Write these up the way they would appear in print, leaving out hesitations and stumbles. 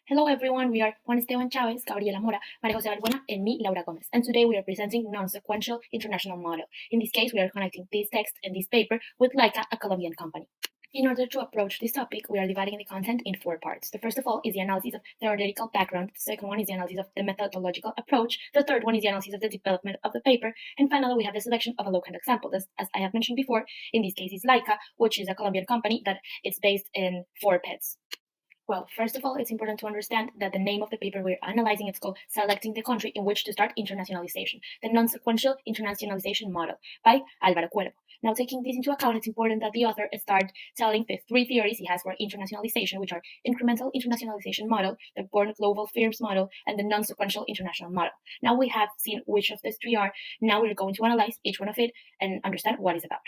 Hello everyone, we are Juan Esteban Chavez, Gabriela Mora, María José Balbuena, and me, Laura Gomez. And today we are presenting non-sequential international model. In this case, we are connecting this text and this paper with Leica, a Colombian company. In order to approach this topic, we are dividing the content in 4 parts. The first of all is the analysis of theoretical background, the second one is the analysis of the methodological approach, the third one is the analysis of the development of the paper, and finally we have the selection of a low-hand example. As I have mentioned before, in this case is Leica, which is a Colombian company that is based in 4 pets. Well, first of all, it's important to understand that the name of the paper we're analyzing is called Selecting the Country in Which to Start Internationalization, the Non-Sequential Internationalization Model by Álvaro Cuervo. Now, taking this into account, it's important that the author start telling the 3 theories he has for internationalization, which are incremental internationalization model, the born global firms model, and the non-sequential international model. Now we have seen which of these 3 are. Now we're going to analyze each one of it and understand what it's about.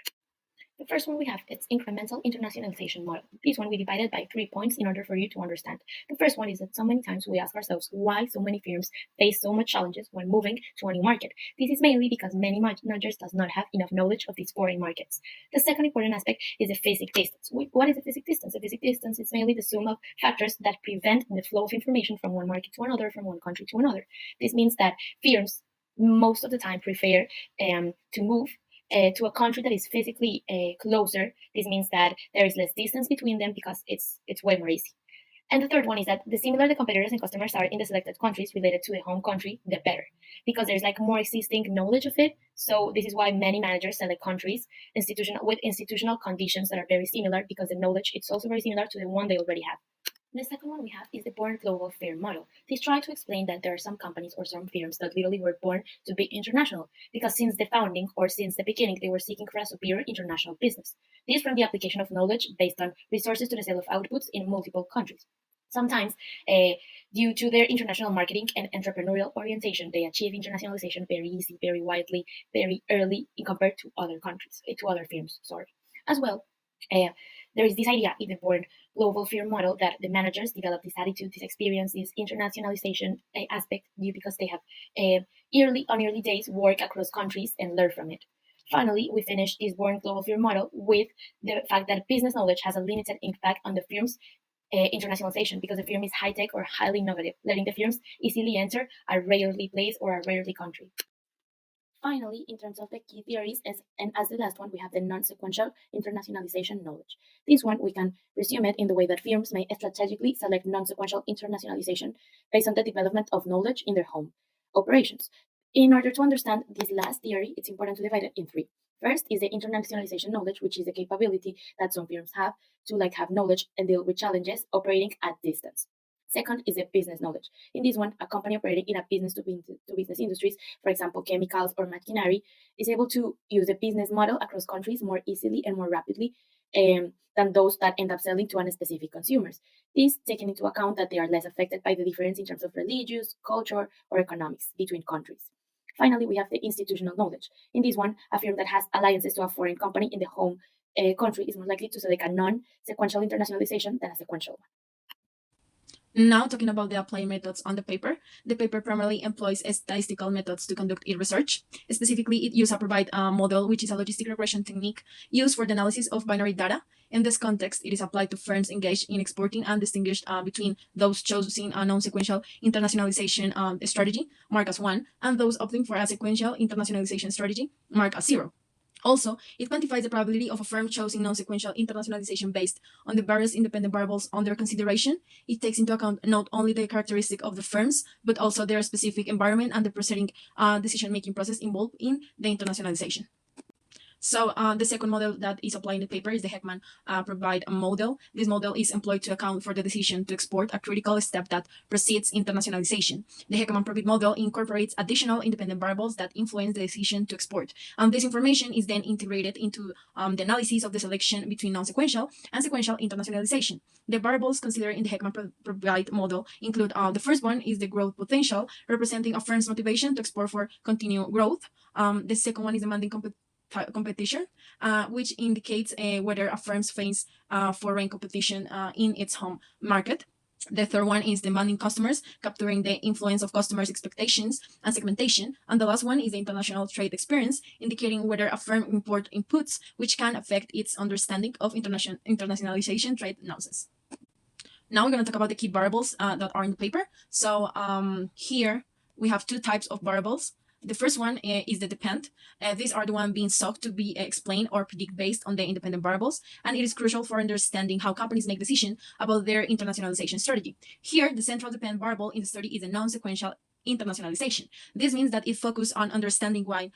The first one we have is incremental internationalization model. This one we divided by 3 points in order for you to understand. The first one is that so many times we ask ourselves why so many firms face so much challenges when moving to a new market. This is mainly because many managers does not have enough knowledge of these foreign markets. The second important aspect is the physical distance. What is the physical distance? The physical distance is mainly the sum of factors that prevent the flow of information from one market to another, from one country to another. This means that firms most of the time prefer to move to a country that is physically closer. This means that there is less distance between them because it's way more easy. And the third one is that the similar the competitors and customers are in the selected countries related to the home country, the better, because there's like more existing knowledge of it. So this is why many managers select countries with institutional conditions that are very similar, because the knowledge it's also very similar to the one they already have. The second one we have is the born global firm model. This tries to explain that there are some companies or some firms that literally were born to be international, because since the founding or since the beginning, they were seeking for a superior international business. This from the application of knowledge based on resources to the sale of outputs in multiple countries. Sometimes, due to their international marketing and entrepreneurial orientation, they achieve internationalization very easy, very widely, very early in compared to other countries, to other firms, sorry. As well, there is this idea in the born global firm model that the managers develop this attitude, this experience, this internationalization aspect due because they have early days work across countries and learn from it. Finally, we finish this born global firm model with the fact that business knowledge has a limited impact on the firm's internationalization, because the firm is high tech or highly innovative, letting the firms easily enter a rarely place or a rarely country. Finally, in terms of the key theories, and as the last one, we have the non-sequential internationalization knowledge. This one, we can resume it in the way that firms may strategically select non-sequential internationalization based on the development of knowledge in their home operations. In order to understand this last theory, it's important to divide it in 3. First is the internationalization knowledge, which is the capability that some firms have to have knowledge and deal with challenges operating at distance. Second is the business knowledge. In this one, a company operating in a business industries, for example, chemicals or machinery, is able to use the business model across countries more easily and more rapidly than those that end up selling to specific consumers. This taking into account that they are less affected by the difference in terms of religious, culture, or economics between countries. Finally, we have the institutional knowledge. In this one, a firm that has alliances to a foreign company in the home country is more likely to select a non-sequential internationalization than a sequential one. Now, talking about the applied methods on the paper primarily employs statistical methods to conduct its research. Specifically, it uses a provide model, which is a logistic regression technique used for the analysis of binary data. In this context, it is applied to firms engaged in exporting and distinguished between those choosing a non-sequential internationalization strategy, marked as 1, and those opting for a sequential internationalization strategy, marked as 0. Also, it quantifies the probability of a firm choosing non-sequential internationalization based on the various independent variables under consideration. It takes into account not only the characteristic of the firms, but also their specific environment and the preceding decision-making process involved in the internationalization. So the second model that is applied in the paper is the Heckman provide model. This model is employed to account for the decision to export, a critical step that precedes internationalization. The Heckman provide model incorporates additional independent variables that influence the decision to export. This information is then integrated into the analysis of the selection between non-sequential and sequential internationalization. The variables considered in the Heckman provide model include the first one is the growth potential, representing a firm's motivation to export for continued growth. The second one is demanding competition, which indicates whether a firm face foreign competition in its home market. The third one is demanding customers, capturing the influence of customers' expectations and segmentation. And the last one is the international trade experience, indicating whether a firm import inputs, which can affect its understanding of internationalization trade nuances. Now we're going to talk about the key variables that are in the paper. So here we have two types of variables. The first one is the depend. These are the one being sought to be explained or predict based on the independent variables, and it is crucial for understanding how companies make decisions about their internationalization strategy. Here, the central depend variable in the study is a non-sequential internationalization. This means that it focuses on understanding why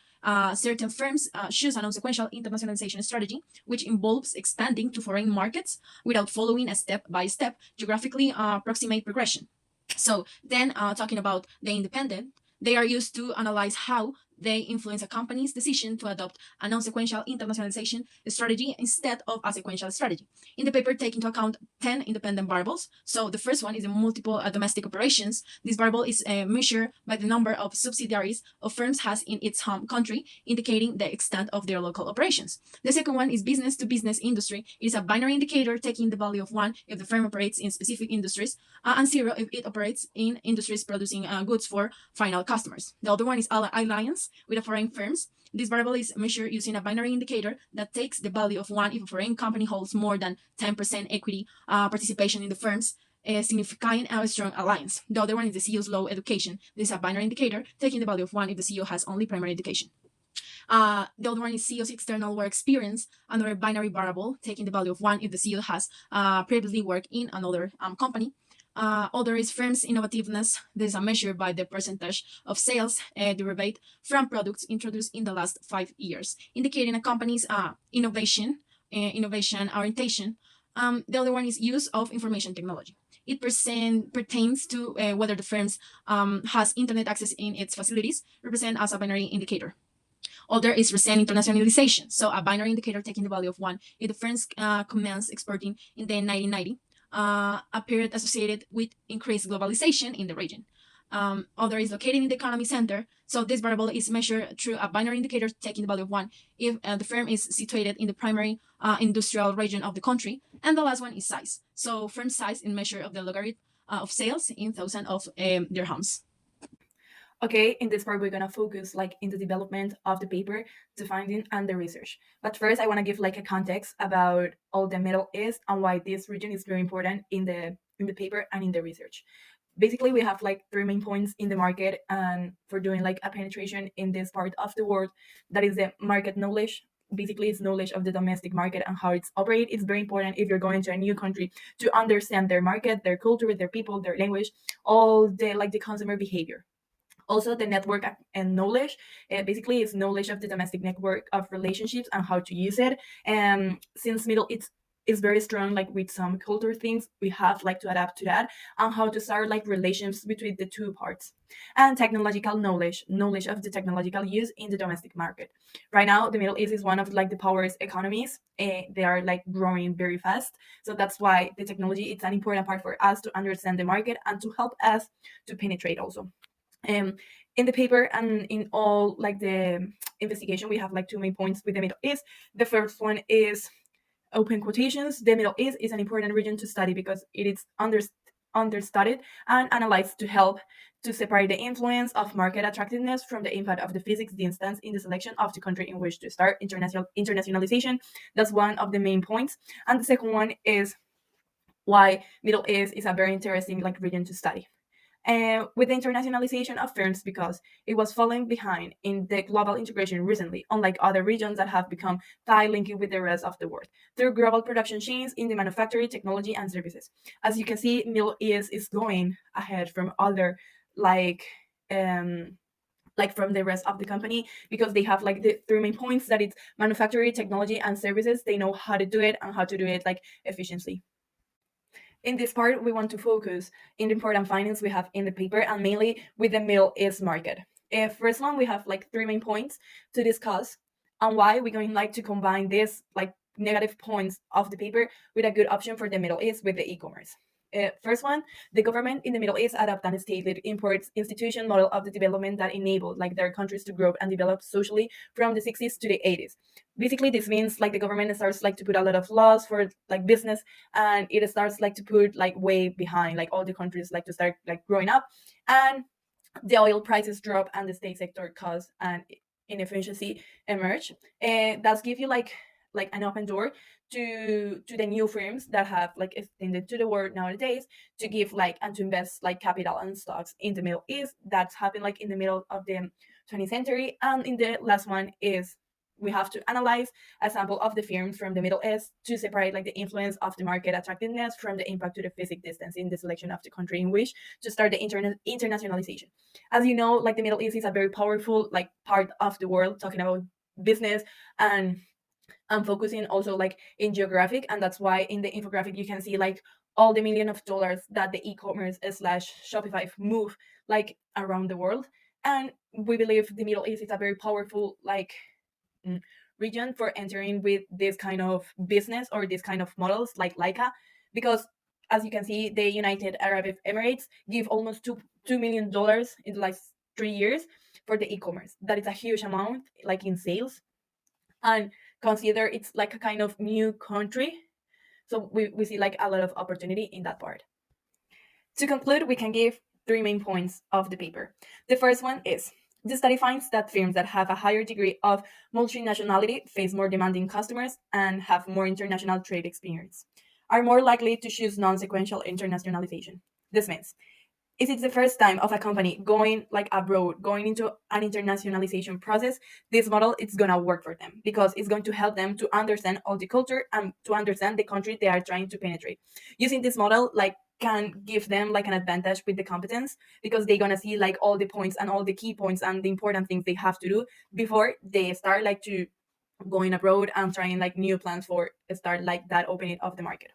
certain firms choose a non-sequential internationalization strategy, which involves expanding to foreign markets without following a step-by-step geographically approximate progression. So then, talking about the independent, they are used to analyze how they influence a company's decision to adopt a non-sequential internationalization strategy instead of a sequential strategy. In the paper, take into account 10 independent variables. So the first one is the multiple domestic operations. This variable is measured by the number of subsidiaries of firms has in its home country, indicating the extent of their local operations. The second one is business to business industry. It is a binary indicator taking the value of 1 if the firm operates in specific industries and 0 if it operates in industries producing goods for final customers. The other one is alliance with foreign firms. This variable is measured using a binary indicator that takes the value of 1 if a foreign company holds more than 10% equity participation in the firms, signifying a strong alliance. The other one is the CEO's low education. This is a binary indicator taking the value of 1 if the CEO has only primary education. The other one is CEO's external work experience, another binary variable taking the value of 1 if the CEO has previously worked in another company. Other is firm's innovativeness. This is a measure by the percentage of sales derived from products introduced in the last 5 years, indicating a company's innovation orientation. The other one is use of information technology. It pertains to whether the firm has internet access in its facilities, represent as a binary indicator. Other is recent internationalization, so a binary indicator taking the value of 1 if the firm commenced exporting in the 1990, a period associated with increased globalization in the region. Other is located in the economy center, so this variable is measured through a binary indicator taking the value of 1 if the firm is situated in the primary industrial region of the country. And the last one is size, so firm size in measure of the logarithm of sales in thousand of dirhams. Okay, in this part we're gonna focus like in the development of the paper, the finding and the research. But first I wanna give like a context about all the Middle East and why this region is very important in the paper and in the research. Basically we have like three main points in the market and for doing like a penetration in this part of the world, that is the market knowledge. Basically it's knowledge of the domestic market and how it's operate. It's very important if you're going to a new country to understand their market, their culture, their people, their language, all the like the consumer behavior. Also the network and knowledge, basically it's knowledge of the domestic network of relationships and how to use it. And since middle it's is very strong like with some culture things, we have like to adapt to that and how to start like relations between the two parts. And technological knowledge of the technological use in the domestic market. Right now the Middle East is one of like the poorest economies. They are like growing very fast, so that's why the technology it's an important part for us to understand the market and to help us to penetrate also. um, in the paper and in all like the investigation, we have like two main points with the Middle East. The first one is open quotations. The Middle East is an important region to study because it is understudied and analyzed to help to separate the influence of market attractiveness from the impact of the physics distance in the selection of the country in which to start internationalization. That's one of the main points. And the second one is why Middle East is a very interesting like region to study with the internationalization of firms because it was falling behind in the global integration recently, unlike other regions that have become tight linking with the rest of the world through global production chains in the manufacturing, technology, and services. As you can see, Middle East is going ahead from other like um like from the rest of the company because they have like the three main points that it's manufacturing, technology, and services. They know how to do it and how to do it like efficiently. In this part, we want to focus in the important findings we have in the paper and mainly with the Middle East market. First one, we have like three main points to discuss and why we're going like to combine this like negative points of the paper with a good option for the Middle East with the e-commerce. First one, the government in the Middle East adopt an state-led imports institution model of the development that enabled like their countries to grow and develop socially from the 60s to the 80s. Basically, this means like the government starts like to put a lot of laws for like business, and it starts like to put like way behind like all the countries like to start like growing up, and the oil prices drop and the state sector costs and inefficiency emerge. That's give you like like an open door to the new firms that have like extended to the world nowadays to give like and to invest like capital and stocks in the Middle East. That's happened like in the middle of the 20th century. And in the last one is we have to analyze a sample of the firms from the Middle East to separate like the influence of the market attractiveness from the impact to the physical distance in the selection of the country in which to start the internationalization. As you know, like the Middle East is a very powerful like part of the world, talking about business and focusing also like in geographic. And that's why in the infographic you can see like all the million of dollars that the e-commerce slash Shopify move like around the world. And we believe the Middle East is a very powerful like mm, region for entering with this kind of business or this kind of models like Leica, because as you can see, the United Arab Emirates give almost $2 million in the last 3 years for the e-commerce. That is a huge amount, like in sales, and consider it's like a kind of new country. So we see like a lot of opportunity in that part. To conclude, we can give three main points of the paper. The first one is the study finds that firms that have a higher degree of multinationality face more demanding customers and have more international trade experience, are more likely to choose non-sequential internationalization. This means if it's the first time of a company going like abroad, going into an internationalization process, this model it's gonna work for them because it's going to help them to understand all the culture and to understand the country they are trying to penetrate. Using this model like can give them like an advantage with the competence because they're gonna see like all the points and all the key points and the important things they have to do before they start like to going abroad and trying like new plans for start like that opening of the market.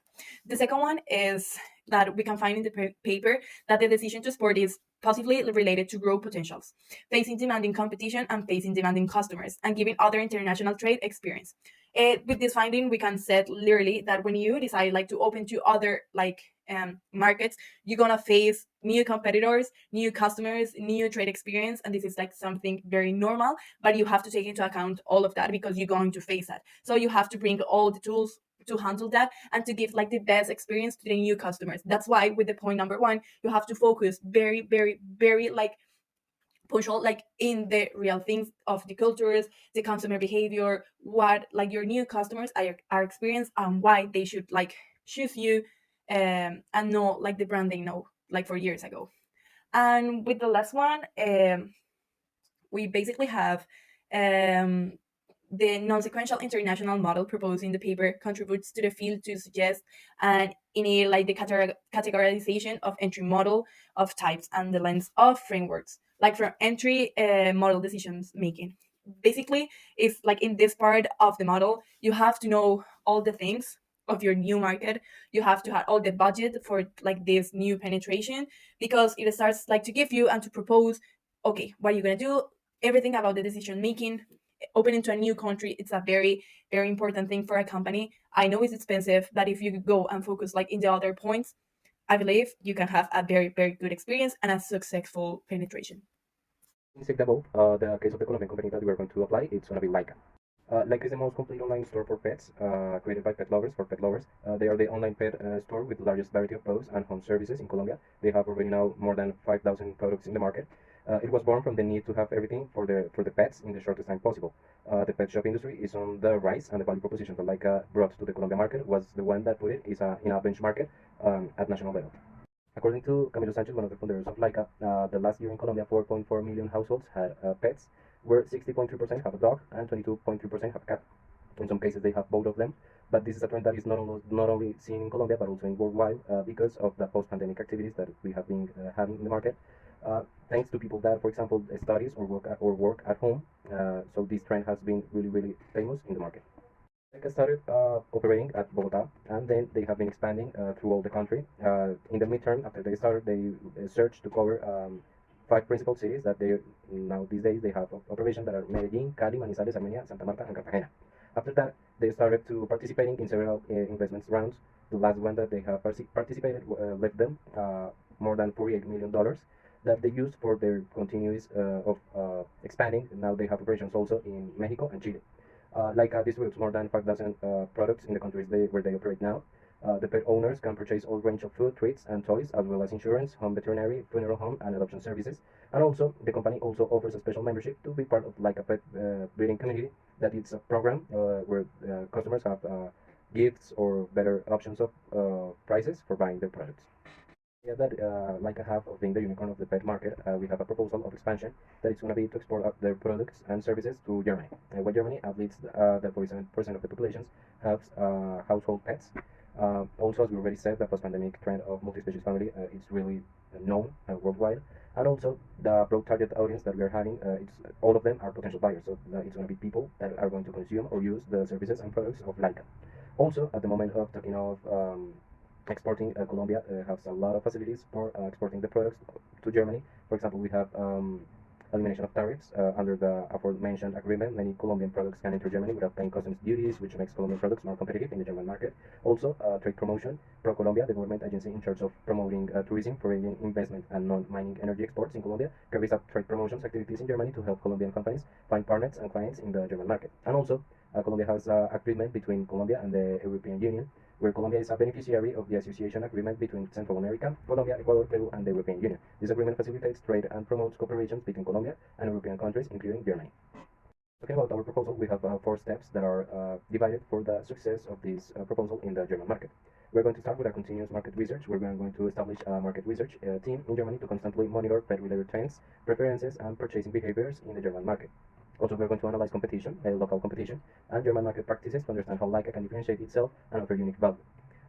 The second one is that we can find in the paper that the decision to export is positively related to growth potentials, facing demanding competition and facing demanding customers, and giving other international trade experience. With this finding, we can set literally that when you decide like to open to other like markets, you're gonna face new competitors, new customers, new trade experience, and this is like something very normal. But you have to take into account all of that because you're going to face that. So you have to bring all the tools to handle that and to give like the best experience to the new customers. That's why with the point number one, you have to focus very, very, very like punctual, like in the real things of the cultures, the consumer behavior, what like your new customers are experienced and why they should like choose you, and know like the brand they know like for years ago. And with the last one, we basically have um, the non-sequential international model proposed in the paper contributes to the field to suggest and in like the categorization of entry model of types and the length of frameworks, like for entry model decisions making. Basically, if like in this part of the model, you have to know all the things of your new market. You have to have all the budget for like this new penetration because it starts like to give you and to propose, okay, what are you gonna do? Everything about the decision making. Opening to a new country, it's a very, very important thing for a company. I know it's expensive, but if you go and focus like in the other points, I believe you can have a very, very good experience and a successful penetration. In example, the case of the Colombian company that we are going to apply, it's going to be Laika. Laika is the most complete online store for pets, created by pet lovers for pet lovers. They are the online pet store with the largest variety of products and home services in Colombia. They have already now more than 5,000 products in the market. It was born from the need to have everything for the pets in the shortest time possible. The pet shop industry is on the rise, and the value proposition that Laika brought to the Colombia market was the one that put it is in a benchmark at national level. According to Camilo Sanchez, one of the founders of Laika, the last year in Colombia, 4.4 million households had pets, where 60.3% have a dog and 22.3% have a cat. In some cases, they have both of them. But this is a trend that is not only seen in Colombia, but also in worldwide because of the post-pandemic activities that we have been having in the market. Thanks to people that, for example, studies or work at home. So this trend has been really, really famous in the market. Like started operating at Bogota, and then they have been expanding through all the country. In the midterm, after they started, they searched to cover five principal cities that they now these days they have operations that are Medellin, Cali, Manizales, Armenia, Santa Marta, and Cartagena. After that, they started to participating in several investments rounds. The last one that they have participated left them more than $48 million that they used for their continuous of expanding. Now they have operations also in Mexico and Chile. Distributes more than 5,000 products in the countries where they operate now. The pet owners can purchase all range of food, treats, and toys, as well as insurance, home veterinary, funeral home, and adoption services. And also, the company also offers a special membership to be part of like a pet breeding community. That it's a program where customers have gifts or better options of prices for buying their products. Yeah, that like a half of being the unicorn of the pet market, we have a proposal of expansion that it's going to be to export up their products and services to Germany. Where Germany, at least the 47% of the populations, have household pets. Also, as we already said, the post-pandemic trend of multi-species family is really known worldwide. And also, the broad target audience that we are having, it's all of them are potential buyers. So it's going to be people that are going to consume or use the services and products of Laika. Also, at the moment of talking of exporting, Colombia has a lot of facilities for exporting the products to Germany. For example, we have elimination of tariffs under the aforementioned agreement. Many Colombian products can enter Germany without paying customs duties, which makes Colombian products more competitive in the German market. Also, trade promotion. Pro-Colombia, the government agency in charge of promoting tourism, foreign investment, and non-mining energy exports in Colombia, carries out trade promotions activities in Germany to help Colombian companies find partners and clients in the German market. And also, Colombia has an agreement between Colombia and the European Union, where Colombia is a beneficiary of the association agreement between Central America, Colombia, Ecuador, Peru, and the European Union. This agreement facilitates trade and promotes cooperation between Colombia and European countries, including Germany. Talking about our proposal, we have 4 steps that are divided for the success of this proposal in the German market. We're going to start with a continuous market research. We're going to establish a market research team in Germany to constantly monitor pet-related trends, preferences, and purchasing behaviors in the German market. Also, we're going to analyze competition, local competition, and German market practices to understand how Leica can differentiate itself and offer unique value.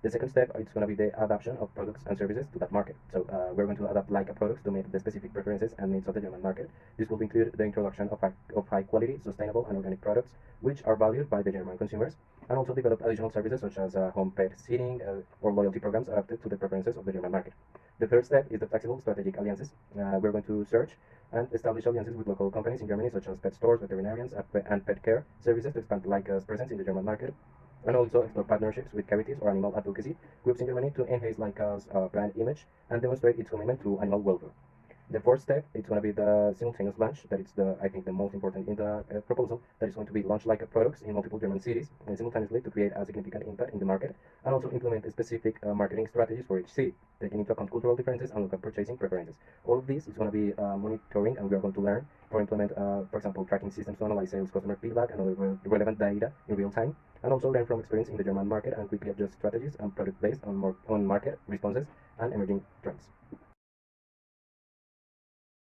The second step is going to be the adaptation of products and services to that market. So we're going to adapt Leica products to meet the specific preferences and needs of the German market. This will include the introduction of high quality, sustainable, and organic products, which are valued by the German consumers, and also develop additional services such as home pet sitting or loyalty programs adapted to the preferences of the German market. The third step is the flexible strategic alliances. We're going to search and establish alliances with local companies in Germany, such as pet stores, veterinarians, and pet care services to expand Leica's presence in the German market, and also explore partnerships with charities or animal advocacy groups in Germany to enhance Leica's brand image and demonstrate its commitment to animal welfare. The fourth step is going to be the simultaneous launch. That is I think the most important in the proposal. That is going to be launch Leica products in multiple German cities simultaneously to create a significant impact in the market, and also implement specific marketing strategies for each city, taking into account cultural differences and local purchasing preferences. All of this is going to be monitoring, and we are going to learn or implement, for example, tracking systems to analyze sales, customer feedback, and other relevant data in real time, and also learn from experience in the German market and quickly adjust strategies and product based on market responses and emerging trends.